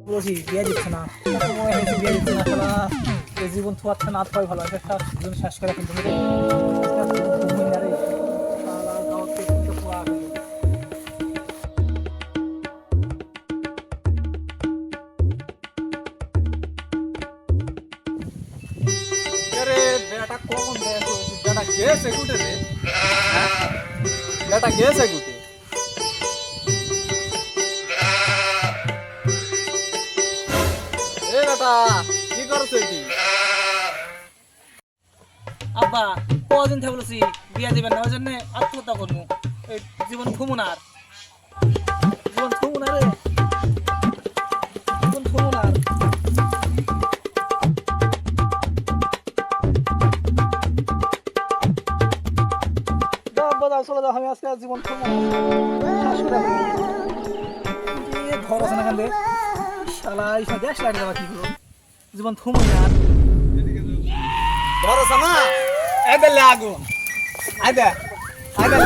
বলছি বিয়ে দিচ্ছে না, সময় হয়েছে বিয়ে দিচ্ছে না, শালা এই জীবন থোয়াচ্ছে না থোয়াই ভালো, একটা জীবন শেষ করে কিন্তু রে ঘুমই না রে, শালা গাঁও থেকে কিন্তু পোয়া গেল। আরে বেটা কখন দেখো বেটা গেছে কুটে রে, বেটা গেছে কুটে? এ বেটা কি করছ কি? আব্বা কদিন থেকে বলছি বিয়া দিবেন না, ওই জন্য আত্মহত্যা করবো, এই জীবন থুমু না আর, জীবন থুমু না রে, জীবন থুমু না আর। দাও আব্বা দাও, চলে যাও, আমি আজকে আর জীবন থুমু না, শ্বাস করে রাখবো। এ ঘর আছে না কান্দে, শালা এইসব গ্যাস লাইট দেওয়া কি হলো, জীবন থুমু না আর। ঘর আছে না, এই দে আগুন, আই দে, আই দে।